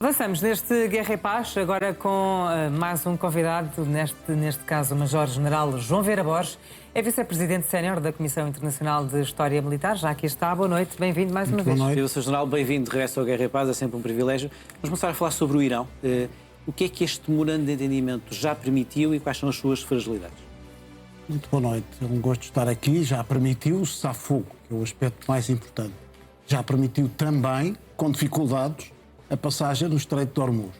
Avançamos neste Guerra e Paz, agora com mais um convidado, neste caso o Major-General João Vieira Borges, é Vice-Presidente Sénior da Comissão Internacional de História Militar. Já aqui está, boa noite, bem-vindo mais uma vez. Boa noite. Sr. General, bem-vindo de regresso ao Guerra e Paz, é sempre um privilégio. Vamos começar a falar sobre o Irão. O que é que este memorando de entendimento já permitiu e quais são as suas fragilidades? Muito boa noite, é um gosto de estar aqui. Já permitiu cessar fogo, que é o aspecto mais importante. Já permitiu também, com dificuldades, a passagem do Estreito de Hormuz.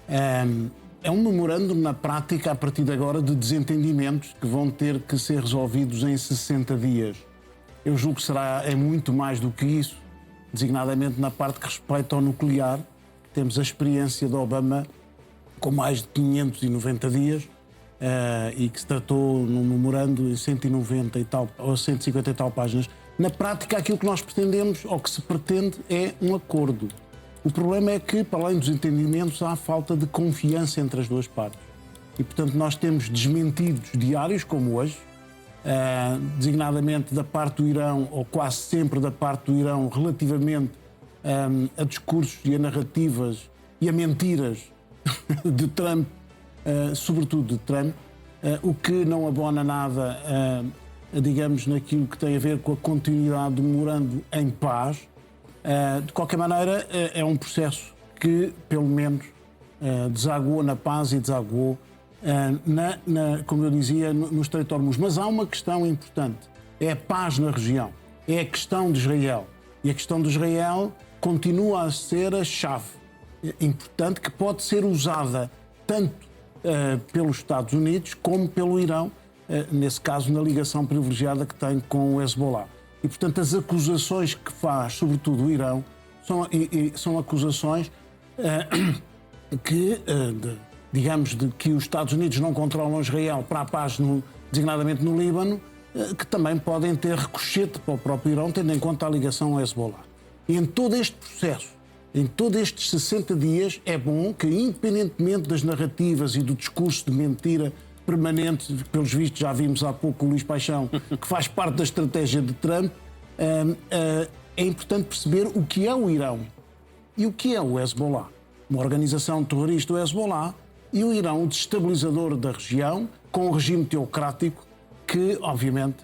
É um memorando, na prática, a partir de agora, de desentendimentos que vão ter que ser resolvidos em 60 dias. Eu julgo que é muito mais do que isso, designadamente na parte que respeita ao nuclear. Temos a experiência de Obama com mais de 590 dias e que se tratou num memorando em 190 e tal, ou 150 e tal páginas. Na prática, aquilo que nós pretendemos, ou que se pretende, é um acordo. O problema é que, para além dos entendimentos, há falta de confiança entre as duas partes. E, portanto, nós temos desmentidos diários, como hoje, designadamente da parte do Irão, ou quase sempre da parte do Irão, relativamente a discursos e a narrativas e a mentiras de Trump, sobretudo de Trump, o que não abona nada, digamos, naquilo que tem a ver com a continuidade do memorando em paz. De qualquer maneira, é um processo que, pelo menos, desaguou na paz e desaguou, como eu dizia, no Estreito de Hormuz. Mas há uma questão importante, é a paz na região, é a questão de Israel. E a questão de Israel continua a ser a chave importante que pode ser usada tanto pelos Estados Unidos como pelo Irão, nesse caso na ligação privilegiada que tem com o Hezbollah. E, portanto, as acusações que faz, sobretudo o Irão, são acusações digamos, de que os Estados Unidos não controlam Israel para a paz, designadamente no Líbano, que também podem ter ricochete para o próprio Irão, tendo em conta a ligação ao Hezbollah. E em todo este processo, em todos estes 60 dias, é bom que, independentemente das narrativas e do discurso de mentira permanente, pelos vistos já vimos há pouco o Luís Paixão, que faz parte da estratégia de Trump, é importante perceber o que é o Irão e o que é o Hezbollah. Uma organização terrorista, o Hezbollah, e o Irão, o destabilizador da região, com um regime teocrático que, obviamente,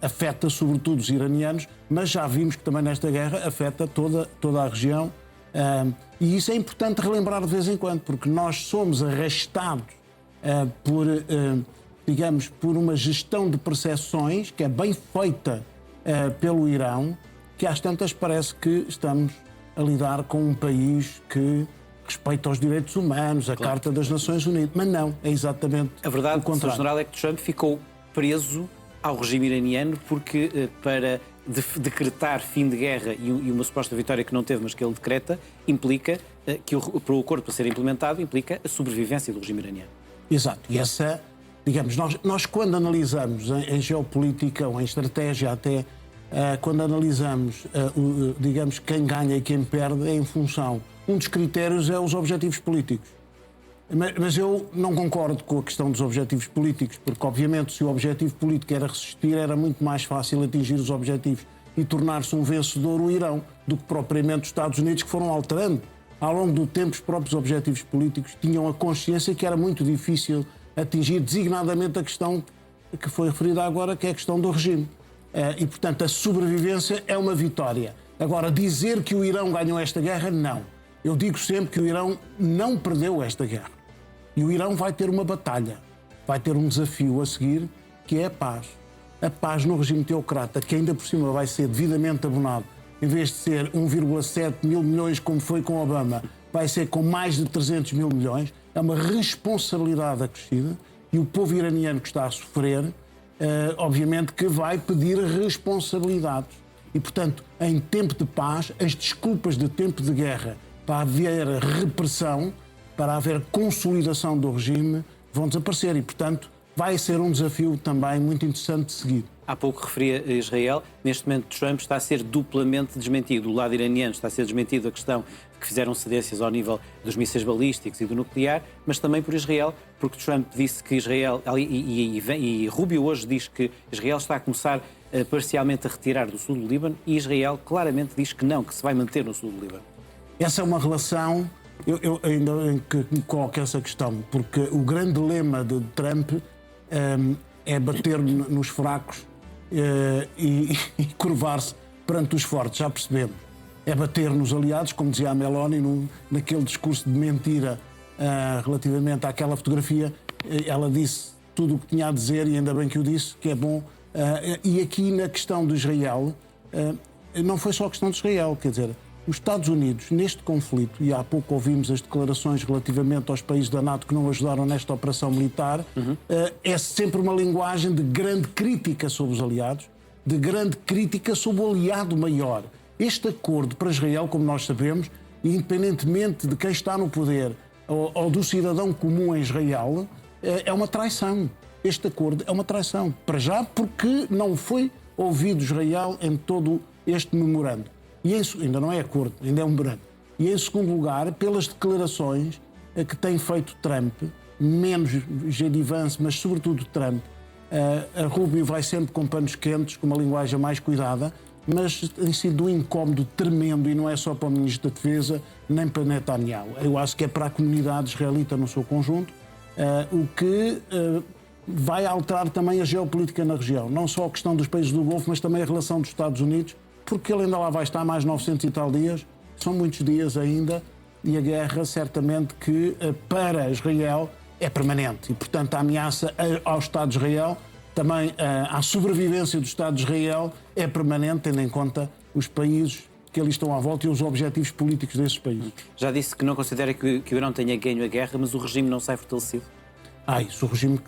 afeta sobretudo os iranianos, mas já vimos que também nesta guerra afeta toda a região. E isso é importante relembrar de vez em quando, porque nós somos arrastados por uma gestão de percepções que é bem feita pelo Irão, que às tantas parece que estamos a lidar com um país que respeita os direitos humanos, a Carta das Nações Unidas, mas não, é exatamente a verdade, o contrário. Sr. General, é que Trump ficou preso ao regime iraniano porque para decretar fim de guerra e uma suposta vitória que não teve, mas que ele decreta, implica que para o acordo para ser implementado, implica a sobrevivência do regime iraniano. Exato, e essa, digamos, nós quando analisamos em geopolítica ou em estratégia até, quando analisamos, digamos, quem ganha e quem perde é em função, um dos critérios é os objetivos políticos. Mas eu não concordo com a questão dos objetivos políticos, porque obviamente se o objetivo político era resistir, era muito mais fácil atingir os objetivos e tornar-se um vencedor o Irão, do que propriamente os Estados Unidos, que foram alterando. Ao longo do tempo, os próprios objetivos políticos tinham a consciência que era muito difícil atingir designadamente a questão que foi referida agora, que é a questão do regime. E, portanto, a sobrevivência é uma vitória. Agora, dizer que o Irão ganhou esta guerra, não. Eu digo sempre que o Irão não perdeu esta guerra. E o Irão vai ter uma batalha, vai ter um desafio a seguir, que é a paz. A paz no regime teocrata, que ainda por cima vai ser devidamente abonado. Em vez de ser 1,7 mil milhões, como foi com Obama, vai ser com mais de 300 mil milhões. É uma responsabilidade acrescida e o povo iraniano que está a sofrer, obviamente que vai pedir responsabilidades. E, portanto, em tempo de paz, as desculpas de tempo de guerra para haver repressão, para haver consolidação do regime, vão desaparecer e, portanto, vai ser um desafio também muito interessante de seguir. Há pouco referia a Israel. Neste momento, Trump está a ser duplamente desmentido. Do lado iraniano está a ser desmentido a questão de que fizeram cedências ao nível dos mísseis balísticos e do nuclear, mas também por Israel, porque Trump disse que Israel, e Rubio hoje diz que Israel está a começar parcialmente a retirar do sul do Líbano, e Israel claramente diz que não, que se vai manter no sul do Líbano. Essa é uma relação, eu ainda bem que me coloco essa questão, porque o grande lema de Trump é bater nos fracos e curvar-se perante os fortes, já percebemos. É bater nos aliados, como dizia a Meloni naquele discurso de mentira relativamente àquela fotografia. Ela disse tudo o que tinha a dizer e ainda bem que o disse, que é bom. E aqui na questão de Israel, não foi só a questão de Israel, quer dizer, os Estados Unidos, neste conflito, e há pouco ouvimos as declarações relativamente aos países da NATO que não ajudaram nesta operação militar, é sempre uma linguagem de grande crítica sobre os aliados, de grande crítica sobre o aliado maior. Este acordo para Israel, como nós sabemos, independentemente de quem está no poder ou do cidadão comum em Israel, é uma traição. Este acordo é uma traição. Para já, porque não foi ouvido Israel em todo este memorando. E ainda não é acordo, ainda é um memorando. E em segundo lugar, pelas declarações que tem feito Trump, menos J.D. Vance, mas sobretudo Trump, a Rubio vai sempre com panos quentes, com uma linguagem mais cuidada, mas tem sido um incómodo tremendo, e não é só para o Ministro da Defesa, nem para Netanyahu. Eu acho que é para a comunidade israelita no seu conjunto, o que vai alterar também a geopolítica na região. Não só a questão dos países do Golfo, mas também a relação dos Estados Unidos, porque ele ainda lá vai estar mais 900 e tal dias, são muitos dias ainda, e a guerra certamente que para Israel é permanente. E, portanto, a ameaça ao Estado de Israel, também à sobrevivência do Estado de Israel, é permanente, tendo em conta os países que ali estão à volta e os objetivos políticos desses países. Já disse que não considera que o Irão tenha ganho a guerra, mas o regime não sai fortalecido? Isso, o regime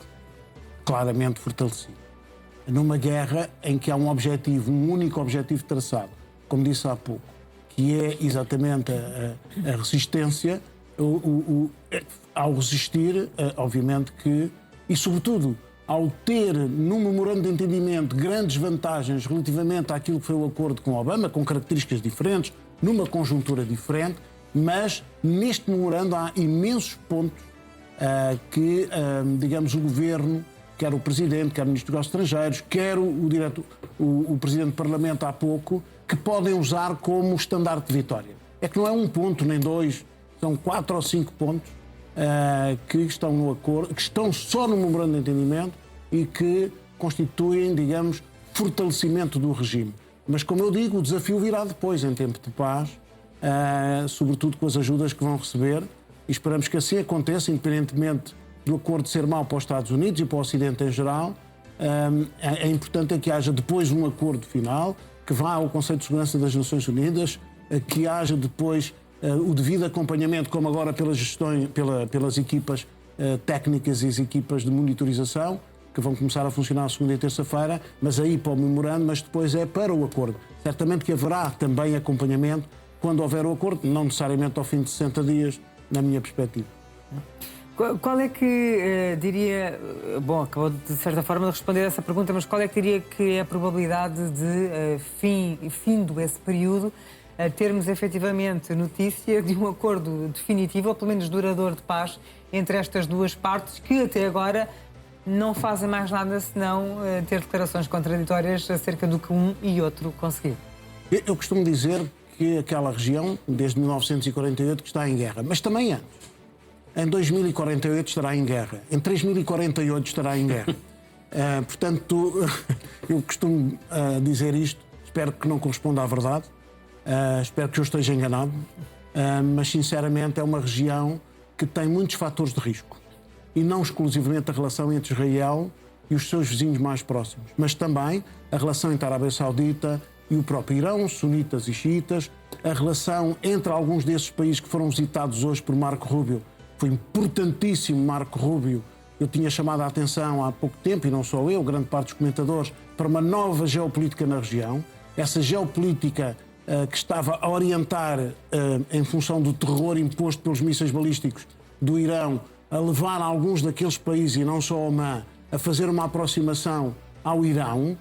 claramente fortalecido. Numa guerra em que há um objetivo, um único objetivo traçado, como disse há pouco, que é exatamente a resistência, ao resistir, obviamente que, e sobretudo, ao ter, num memorando de entendimento, grandes vantagens relativamente àquilo que foi o acordo com Obama, com características diferentes, numa conjuntura diferente, mas neste memorando há imensos pontos que, digamos, o governo, quer o Presidente, quer o Ministro dos Estrangeiros, quer o Presidente do Parlamento há pouco, que podem usar como estandarte de vitória. É que não é um ponto nem dois, são 4 ou 5 pontos que estão no acordo, que estão só no memorando de entendimento e que constituem, digamos, fortalecimento do regime. Mas, como eu digo, o desafio virá depois, em tempo de paz, sobretudo com as ajudas que vão receber, e esperamos que assim aconteça, independentemente do acordo ser mau para os Estados Unidos e para o Ocidente em geral. É importante que haja depois um acordo final, que vá ao Conselho de Segurança das Nações Unidas, que haja depois o devido acompanhamento, como agora pelas equipas técnicas e as equipas de monitorização, que vão começar a funcionar a segunda e terça-feira, mas aí para o memorando, mas depois é para o acordo. Certamente que haverá também acompanhamento quando houver o acordo, não necessariamente ao fim de 60 dias, na minha perspectiva. Qual é que diria... Bom, acabou de certa forma de responder essa pergunta, mas qual é que diria que é a probabilidade de, findo esse período, termos efetivamente notícia de um acordo definitivo, ou pelo menos duradouro, de paz entre estas duas partes, que até agora não fazem mais nada senão ter declarações contraditórias acerca do que um e outro conseguiu? Eu costumo dizer que aquela região, desde 1948, que está em guerra, mas também antes. Em 2048 estará em guerra. Em 3048 estará em guerra. Portanto, eu costumo dizer isto. Espero que não corresponda à verdade. Espero que eu esteja enganado. Mas, sinceramente, é uma região que tem muitos fatores de risco. E não exclusivamente a relação entre Israel e os seus vizinhos mais próximos, mas também a relação entre a Arábia Saudita e o próprio Irão, sunitas e xiitas, a relação entre alguns desses países que foram visitados hoje por Marco Rubio. Foi importantíssimo Marco Rubio. Eu tinha chamado a atenção há pouco tempo, e não só eu, grande parte dos comentadores, para uma nova geopolítica na região. Essa geopolítica que estava a orientar, em função do terror imposto pelos mísseis balísticos do Irão, a levar alguns daqueles países, e não só Omã, a fazer uma aproximação ao Irão.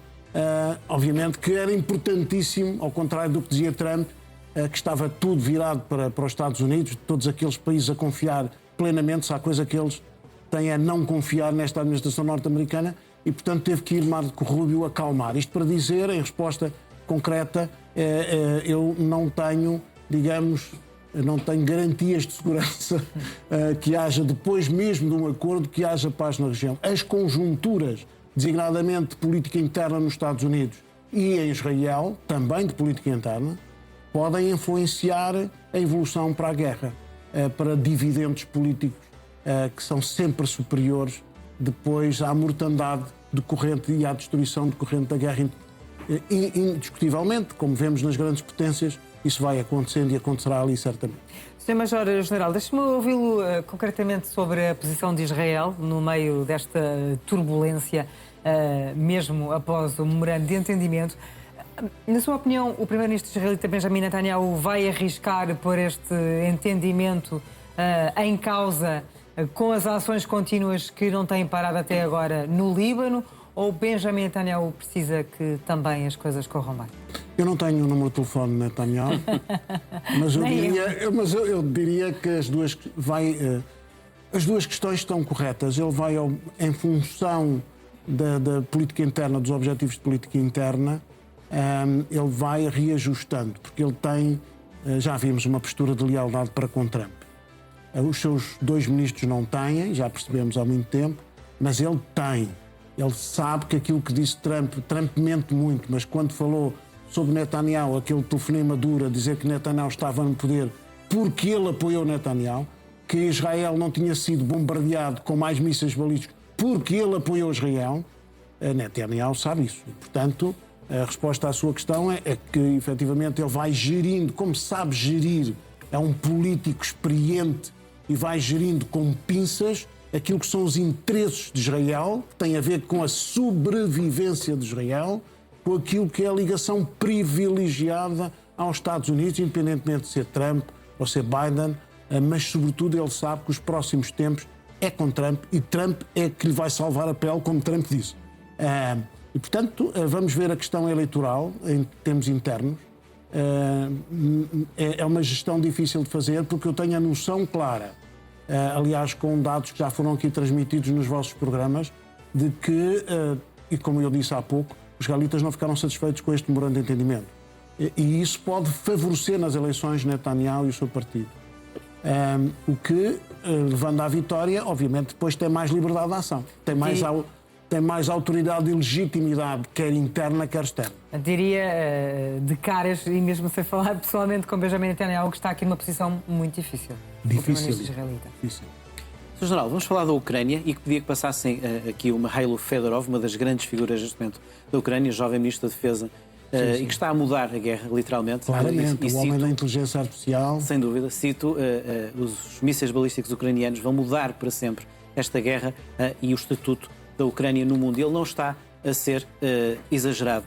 Obviamente que era importantíssimo, ao contrário do que dizia Trump, que estava tudo virado para os Estados Unidos, todos aqueles países a confiar plenamente, se há coisa que eles têm a não confiar nesta administração norte-americana, e portanto teve que ir Marco Rubio acalmar. Isto para dizer, em resposta concreta, eu não tenho, digamos, não tenho garantias de segurança que haja, depois mesmo de um acordo, que haja paz na região. As conjunturas, designadamente de política interna nos Estados Unidos e em Israel, também de política interna, podem influenciar a evolução para a guerra, para dividendos políticos que são sempre superiores depois à mortandade decorrente e à destruição decorrente da guerra. Indiscutivelmente, como vemos nas grandes potências, isso vai acontecendo e acontecerá ali certamente. Sr. Major-General, deixe-me ouvi-lo concretamente sobre a posição de Israel no meio desta turbulência, mesmo após o memorando de entendimento. Na sua opinião, o primeiro-ministro israelita Benjamin Netanyahu vai arriscar por este entendimento em causa com as ações contínuas que não têm parado até agora no Líbano, ou Benjamin Netanyahu precisa que também as coisas corram bem? Eu não tenho o número de telefone de Netanyahu, mas eu diria que as duas questões estão corretas. Ele vai, em função da política interna, dos objetivos de política interna, ele vai reajustando, porque ele tem, já vimos, uma postura de lealdade para com Trump. Os seus dois ministros não têm, já percebemos há muito tempo, mas ele tem. Ele sabe que aquilo que disse Trump mente muito, mas quando falou sobre Netanyahu, aquele telefonema duro a dizer que Netanyahu estava no poder porque ele apoiou Netanyahu, que Israel não tinha sido bombardeado com mais mísseis balísticos porque ele apoiou Israel, Netanyahu sabe isso. E, portanto, a resposta à sua questão é que, efetivamente, ele vai gerindo, como sabe gerir, é um político experiente e vai gerindo com pinças aquilo que são os interesses de Israel, que tem a ver com a sobrevivência de Israel, com aquilo que é a ligação privilegiada aos Estados Unidos, independentemente de ser Trump ou ser Biden, mas, sobretudo, ele sabe que os próximos tempos é com Trump e Trump é que lhe vai salvar a pele, como Trump disse. E, portanto, vamos ver a questão eleitoral em termos internos. É uma gestão difícil de fazer, porque eu tenho a noção clara, aliás, com dados que já foram aqui transmitidos nos vossos programas, de que, e como eu disse há pouco, os israelitas não ficaram satisfeitos com este memorando de entendimento. E isso pode favorecer nas eleições Netanyahu e o seu partido. O que, levando à vitória, obviamente, depois tem mais liberdade de ação, tem mais autoridade e legitimidade, quer interna, quer externa. Diria de caras, e mesmo sem falar pessoalmente com Benjamin Netanyahu, que está aqui numa posição muito difícil. Difícil. Sr. General, vamos falar da Ucrânia e que pedia que passassem aqui o Mikhailo Fedorov, uma das grandes figuras neste momento da Ucrânia, jovem ministro da Defesa, e que está a mudar a guerra, literalmente. Claramente, o homem da inteligência artificial. Sem dúvida, cito, os mísseis balísticos ucranianos vão mudar para sempre esta guerra e o estatuto da Ucrânia no mundo. Ele não está a ser exagerado.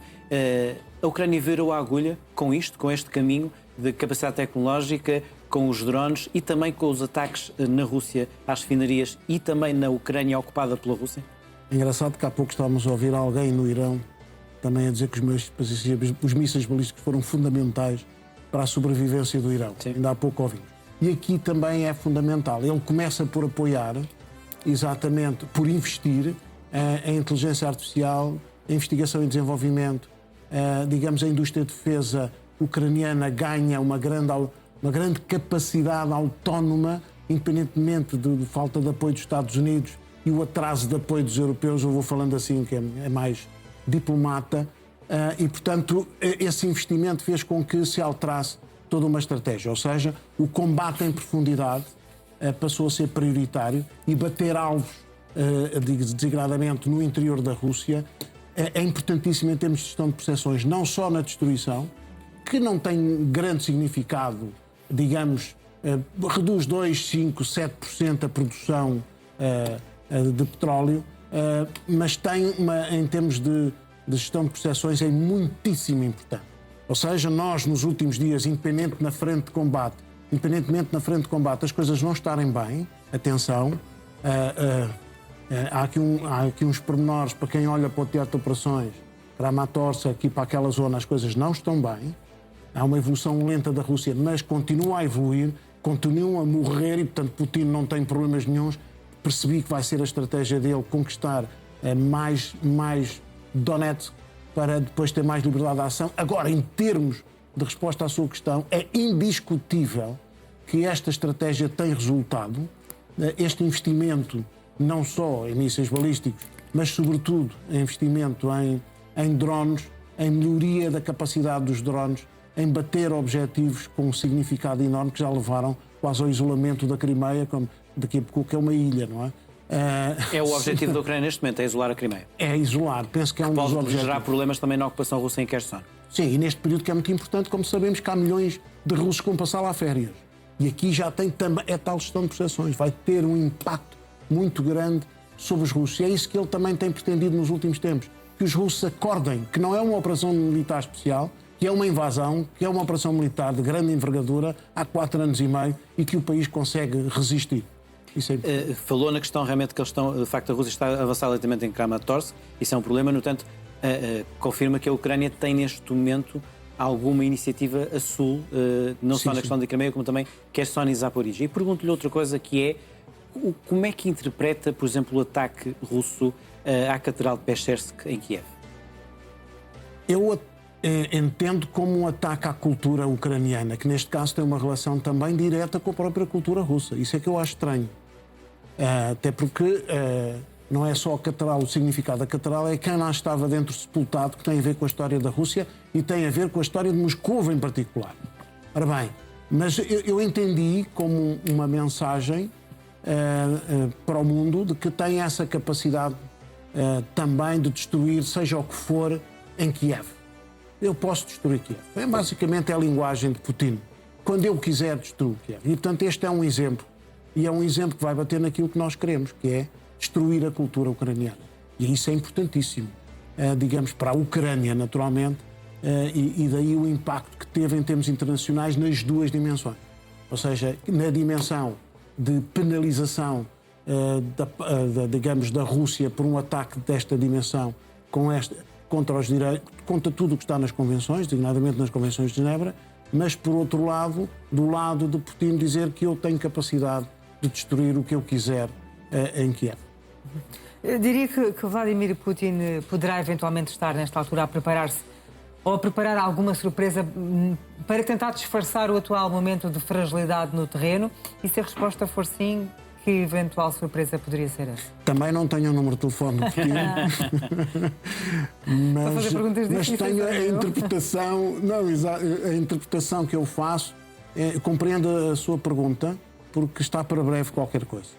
A Ucrânia virou a agulha com isto, com este caminho de capacidade tecnológica, com os drones e também com os ataques na Rússia às refinarias e também na Ucrânia ocupada pela Rússia? É engraçado que há pouco estávamos a ouvir alguém no Irão também a dizer que os mísseis balísticos foram fundamentais para a sobrevivência do Irão. Sim. Ainda há pouco ouvimos. E aqui também é fundamental. Ele começa por apoiar, exatamente, por investir em inteligência artificial, em investigação e desenvolvimento. Digamos, a indústria de defesa ucraniana ganha uma grande capacidade autónoma, independentemente de falta de apoio dos Estados Unidos e o atraso de apoio dos europeus. Eu vou falando assim, que é mais diplomata, e, portanto, esse investimento fez com que se alterasse toda uma estratégia. Ou seja, o combate em profundidade passou a ser prioritário e bater alvos, designadamente no interior da Rússia, é importantíssimo em termos de gestão de percepções, não só na destruição, que não tem grande significado, digamos, reduz 2, 5, 7% a produção de petróleo, mas tem, em termos de gestão de percepções, é muitíssimo importante. Ou seja, nós, nos últimos dias, independentemente na frente de combate, as coisas não estarem bem, atenção, há aqui uns pormenores, para quem olha para o teatro de operações, Kramatorsk, aqui para aquela zona, as coisas não estão bem. Há uma evolução lenta da Rússia, mas continua a evoluir, continuam a morrer e, portanto, Putin não tem problemas nenhuns. Percebi que vai ser a estratégia dele conquistar mais Donetsk para depois ter mais liberdade de ação. Agora, em termos de resposta à sua questão, é indiscutível que esta estratégia tem resultado. Este investimento, não só em mísseis balísticos, mas sobretudo em investimento em drones, em melhoria da capacidade dos drones, em bater objetivos com um significado enorme que já levaram quase ao isolamento da Crimeia, como daqui a pouco que é uma ilha, não é? É o objetivo da Ucrânia neste momento, é isolar a Crimeia. É isolar, penso que é um dos Pode objetivos. gerar problemas também na ocupação russa em Kherson. Sim, e neste período que é muito importante, como sabemos que há milhões de russos que vão passar lá férias. E aqui já tem também, é tal gestão de percepções, vai ter um impacto muito grande sobre os russos. E é isso que ele também tem pretendido nos últimos tempos, que os russos acordem que não é uma operação militar especial, que é uma invasão, que é uma operação militar de grande envergadura há 4 anos e meio e que o país consegue resistir. Isso é importante. Falou na questão realmente que eles estão, de facto, a Rússia está a avançar lentamente em Kramatorsk, isso é um problema, no entanto, confirma que a Ucrânia tem neste momento alguma iniciativa a sul, não só na questão da Crimeia, como também Kherson e Zaporizhia. E pergunto-lhe outra coisa que é, como é que interpreta, por exemplo, o ataque russo à Catedral de Peshchersk em Kiev? Eu entendo como um ataque à cultura ucraniana, que neste caso tem uma relação também direta com a própria cultura russa. Isso é que eu acho estranho. Até porque não é só a catedral, o significado da catedral é quem lá estava dentro sepultado, que tem a ver com a história da Rússia e tem a ver com a história de Moscou em particular. Ora bem, mas eu entendi como uma mensagem para o mundo de que tem essa capacidade também de destruir, seja o que for, em Kiev. Eu posso destruir Kiev. Basicamente é a linguagem de Putin. Quando eu quiser, destruo Kiev. E, portanto, este é um exemplo. E é um exemplo que vai bater naquilo que nós queremos, que é destruir a cultura ucraniana. E isso é importantíssimo, digamos, para a Ucrânia, naturalmente, e daí o impacto que teve em termos internacionais nas duas dimensões. Ou seja, na dimensão de penalização, digamos, da Rússia por um ataque desta dimensão contra os direitos, contra tudo o que está nas convenções, designadamente nas convenções de Genebra, mas, por outro lado, do lado de Putin dizer que eu tenho capacidade de destruir o que eu quiser em Kiev. Eu diria que Vladimir Putin poderá eventualmente estar, nesta altura, a preparar-se ou a preparar alguma surpresa para tentar disfarçar o atual momento de fragilidade no terreno, e se a resposta for sim, que eventual surpresa poderia ser essa? Também não tenho o número de telefone do Putin, mas tenho a interpretação, a interpretação que eu faço, compreendo a sua pergunta, porque está para breve qualquer coisa.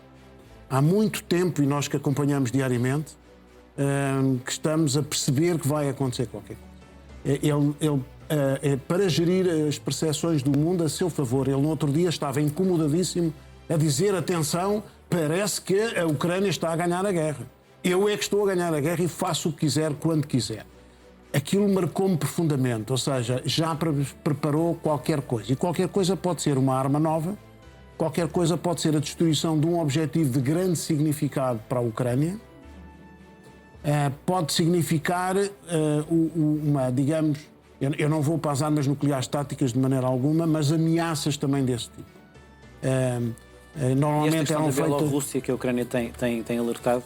Há muito tempo, e nós que acompanhamos diariamente, que estamos a perceber que vai acontecer qualquer coisa. Ele para gerir as percepções do mundo a seu favor, ele no outro dia estava incomodadíssimo a dizer, atenção, parece que a Ucrânia está a ganhar a guerra. Eu é que estou a ganhar a guerra e faço o que quiser, quando quiser. Aquilo marcou-me profundamente, ou seja, já preparou qualquer coisa. E qualquer coisa pode ser uma arma nova, qualquer coisa pode ser a destruição de um objetivo de grande significado para a Ucrânia, pode significar digamos, eu não vou para as armas nucleares táticas de maneira alguma, mas ameaças também desse tipo. Normalmente e esta questão da Bielorrússia que a Ucrânia tem alertado,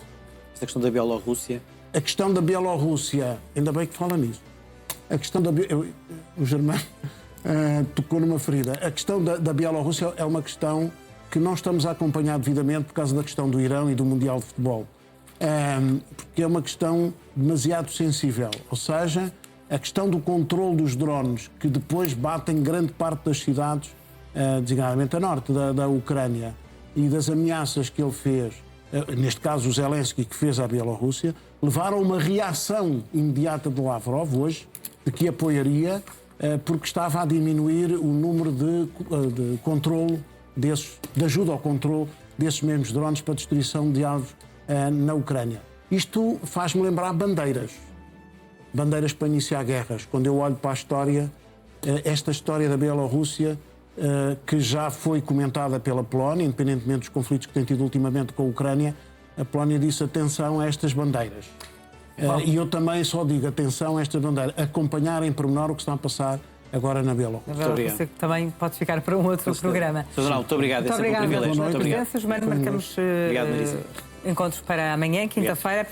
esta questão da Bielorrússia. A questão da Bielorrússia, ainda bem que fala nisso. A questão da o Germano tocou numa ferida. A questão da Bielorrússia é uma questão que não estamos a acompanhar devidamente por causa da questão do Irão e do Mundial de Futebol. Porque é uma questão demasiado sensível. Ou seja, a questão do controle dos drones, que depois batem grande parte das cidades, designadamente a norte da Ucrânia, e das ameaças que ele fez, neste caso o Zelensky, que fez à Bielorrússia, levaram a uma reação imediata de Lavrov hoje, de que apoiaria, porque estava a diminuir o número de controle de ajuda ao controle desses mesmos drones para destruição de alvos na Ucrânia. Isto faz-me lembrar bandeiras para iniciar guerras. Quando eu olho para a história, esta história da Bielorrússia, que já foi comentada pela Polónia, independentemente dos conflitos que tem tido ultimamente com a Ucrânia, a Polónia disse atenção a estas bandeiras. E eu também só digo atenção a estas bandeiras, acompanhar em pormenor o que está a passar agora na Bielorrússia. Muito obrigado. Também pode ficar para um outro programa. Sr. Muito obrigado. Muito obrigado pela privilégio. presença. Marcamos encontros para amanhã, quinta-feira.